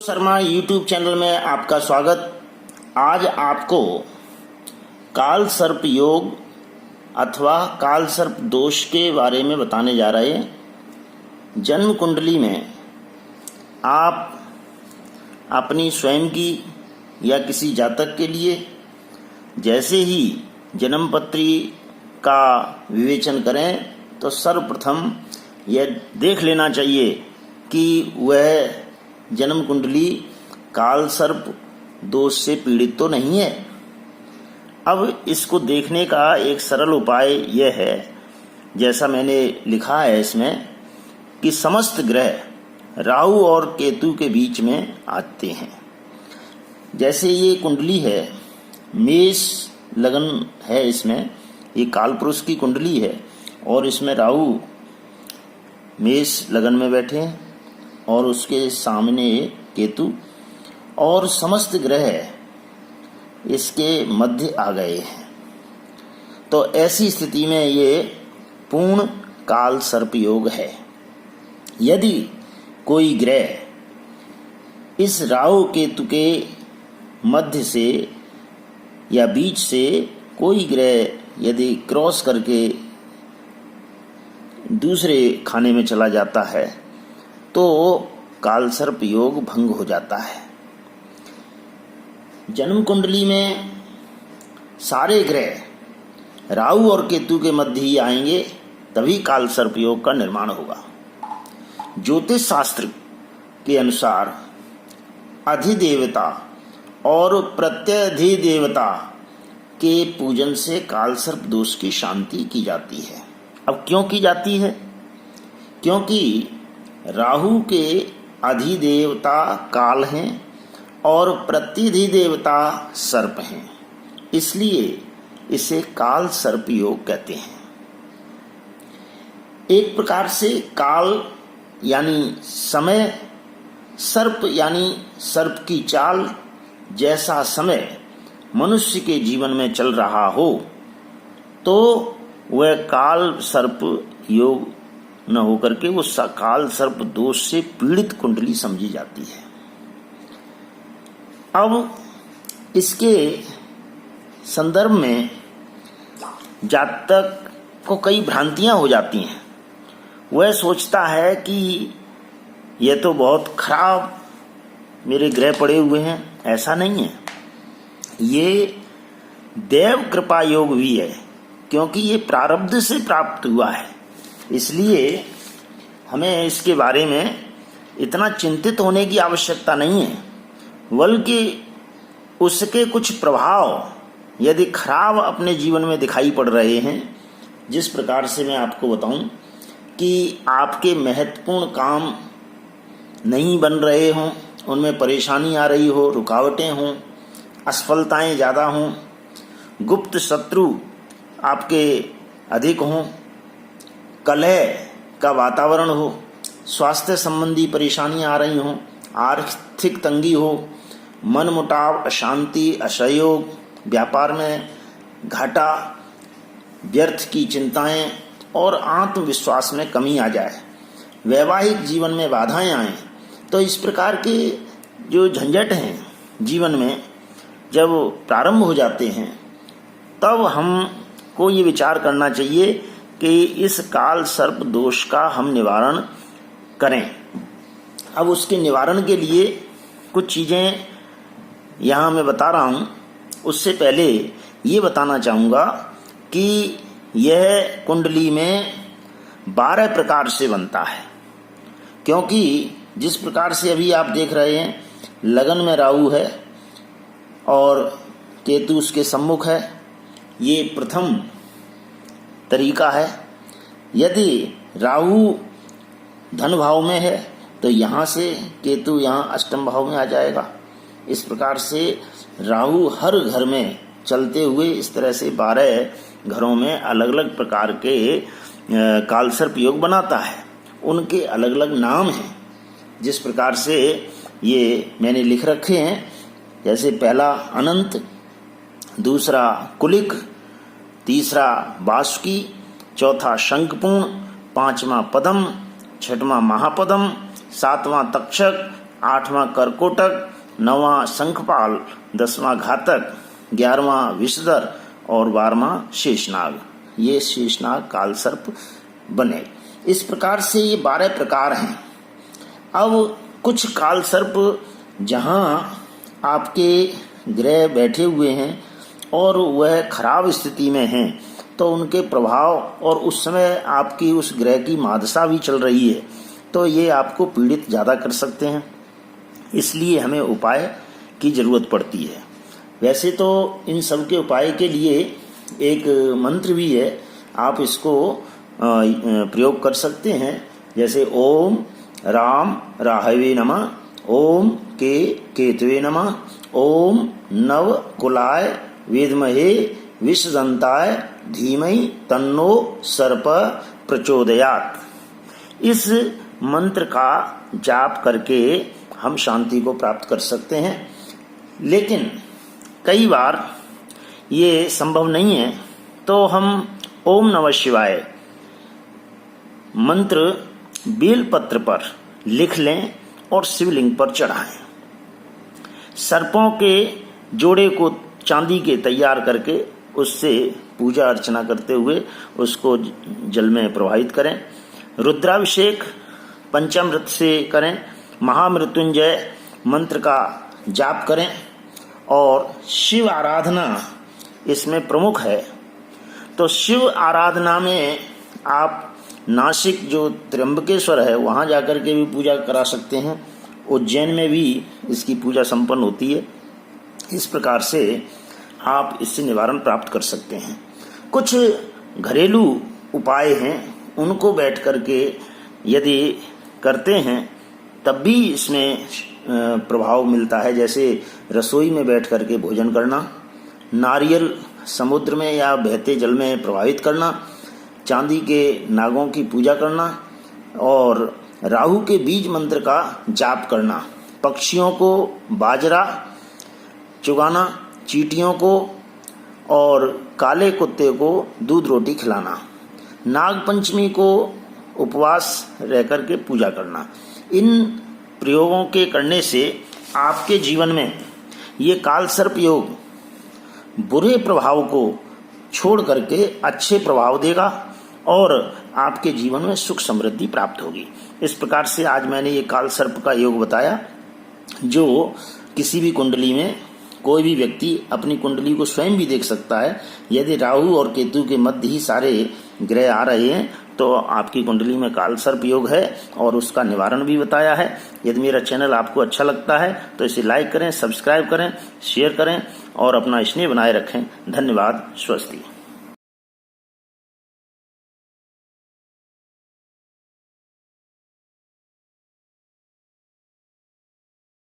Sharma YouTube channel में आपका स्वागत। आज आपको काल सर्प योग अथवा काल सर्प दोष के बारे में बताने जा रहे हैं। जन्म कुंडली में आप अपनी स्वयं की या किसी जातक के लिए जैसे ही जन्म पत्री का विवेचन करें तो सर्वप्रथम यह देख लेना चाहिए कि वह जन्म कुंडली काल सर्प दोष से पीड़ित तो नहीं है। अब इसको देखने का एक सरल उपाय यह है, जैसा मैंने लिखा है इसमें, कि समस्त ग्रह राहु और केतु के बीच में आते हैं। जैसे ये कुंडली है, मेष लगन है, इसमें ये कालपुरुष की कुंडली है और इसमें राहु मेष लगन में बैठे हैं और उसके सामने केतु और समस्त ग्रह इसके मध्य आ गए हैं। तो ऐसी स्थिति में ये पूर्ण काल सर्प योग है। यदि कोई ग्रह इस राहु केतु के मध्य से या बीच से कोई ग्रह यदि क्रॉस करके दूसरे खाने में चला जाता है तो काल सर्प योग भंग हो जाता है। जन्म कुंडली में सारे ग्रह राहु और केतु के मध्य ही आएंगे, तभी काल सर्प योग का निर्माण होगा। ज्योतिष शास्त्र के अनुसार अधिदेवता और प्रत्यधिदेवता के पूजन से काल सर्प दोष की शांति की जाती है। अब क्यों की जाती है? क्योंकि राहु के अधिदेवता काल हैं और प्रत्यधिदेवता सर्प हैं, इसलिए इसे काल सर्प योग कहते हैं। एक प्रकार से काल यानी समय, सर्प यानी सर्प की चाल, जैसा समय मनुष्य के जीवन में चल रहा हो तो वह काल सर्प योग न होकर के वो काल सर्प दोष से पीड़ित कुंडली समझी जाती है। अब इसके संदर्भ में जातक को कई भ्रांतियां हो जाती हैं। वह सोचता है कि यह तो बहुत खराब मेरे ग्रह पड़े हुए हैं। ऐसा नहीं है, ये देव कृपा योग भी है, क्योंकि ये प्रारब्ध से प्राप्त हुआ है। इसलिए हमें इसके बारे में इतना चिंतित होने की आवश्यकता नहीं है, बल्कि उसके कुछ प्रभाव यदि खराब अपने जीवन में दिखाई पड़ रहे हैं, जिस प्रकार से मैं आपको बताऊं कि आपके महत्वपूर्ण काम नहीं बन रहे हों, उनमें परेशानी आ रही हो, रुकावटें हों, असफलताएं ज़्यादा हों, गुप्त शत्रु आपके अधिक हों, कलह का वातावरण हो, स्वास्थ्य संबंधी परेशानियां आ रही हों, आर्थिक तंगी हो, मनमुटाव, अशांति, असहयोग, व्यापार में घाटा, व्यर्थ की चिंताएं और आत्मविश्वास में कमी आ जाए, वैवाहिक जीवन में बाधाएं आएं, तो इस प्रकार के जो झंझट हैं जीवन में जब प्रारंभ हो जाते हैं, तब हमको ये विचार करना चाहिए कि इस काल सर्प दोष का हम निवारण करें। अब उसके निवारण के लिए कुछ चीज़ें यहाँ मैं बता रहा हूँ। उससे पहले ये बताना चाहूँगा कि यह कुंडली में 12 प्रकार से बनता है, क्योंकि जिस प्रकार से अभी आप देख रहे हैं, लगन में राहु है और केतु उसके सम्मुख है, ये प्रथम तरीका है। यदि राहु धन भाव में है तो यहाँ से केतु यहाँ अष्टम भाव में आ जाएगा। इस प्रकार से राहु हर घर में चलते हुए इस तरह से 12 घरों में अलग अलग प्रकार के काल सर्प योग बनाता है। उनके अलग अलग नाम हैं, जिस प्रकार से ये मैंने लिख रखे हैं। जैसे पहला अनंत, दूसरा कुलिक, तीसरा वासुकी, चौथा शंखपूर्ण, पांचवा पदम, छठवां महापदम, सातवां तक्षक, 8वां कर्कोटक, 9वां शंखपाल, 10वां घातक, 11वां विषधर और 12वां शेषनाग। ये शेषनाग काल सर्प बने। इस प्रकार से ये 12 प्रकार हैं। अब कुछ काल सर्प जहां आपके ग्रह बैठे हुए हैं और वह खराब स्थिति में हैं, तो उनके प्रभाव और उस समय आपकी उस ग्रह की महादशा भी चल रही है, तो ये आपको पीड़ित ज़्यादा कर सकते हैं। इसलिए हमें उपाय की ज़रूरत पड़ती है। वैसे तो इन सब के उपाय के लिए एक मंत्र भी है, आप इसको प्रयोग कर सकते हैं। जैसे ओम राम राहवे नमः, ओम केतवे नमः, ओम नव कुलाय विद्महे विषदंताय धीमहि तन्नो सर्प प्रचोदयात्। इस मंत्र का जाप करके हम शांति को प्राप्त कर सकते हैं। लेकिन कई बार ये संभव नहीं है, तो हम ओम नमः शिवाय मंत्र बेलपत्र पर लिख लें और शिवलिंग पर चढ़ाएं। सर्पों के जोड़े को चांदी के तैयार करके उससे पूजा अर्चना करते हुए उसको जल में प्रवाहित करें। रुद्राभिषेक पंचामृत से करें। महामृत्युंजय मंत्र का जाप करें और शिव आराधना इसमें प्रमुख है। तो शिव आराधना में आप नासिक जो त्र्यंबकेश्वर है वहाँ जाकर के भी पूजा करा सकते हैं। उज्जैन में भी इसकी पूजा संपन्न होती है। इस प्रकार से आप इससे निवारण प्राप्त कर सकते हैं। कुछ घरेलू उपाय हैं, उनको बैठ करके यदि करते हैं तब भी इसमें प्रभाव मिलता है। जैसे रसोई में बैठ करके भोजन करना, नारियल समुद्र में या बहते जल में प्रवाहित करना, चांदी के नागों की पूजा करना और राहु के बीज मंत्र का जाप करना, पक्षियों को बाजरा चुगाना, चींटियों को और काले कुत्ते को दूध रोटी खिलाना, नाग पंचमी को उपवास रह करके पूजा करना। इन प्रयोगों के करने से आपके जीवन में ये काल सर्प योग बुरे प्रभाव को छोड़ करके अच्छे प्रभाव देगा और आपके जीवन में सुख समृद्धि प्राप्त होगी। इस प्रकार से आज मैंने ये काल सर्प का योग बताया, जो किसी भी कुंडली में कोई भी व्यक्ति अपनी कुंडली को स्वयं भी देख सकता है। यदि राहु और केतु के मध्य ही सारे ग्रह आ रहे हैं तो आपकी कुंडली में काल सर्प योग है और उसका निवारण भी बताया है। यदि मेरा चैनल आपको अच्छा लगता है तो इसे लाइक करें, सब्सक्राइब करें, शेयर करें और अपना स्नेह बनाए रखें। धन्यवाद। स्वस्ति।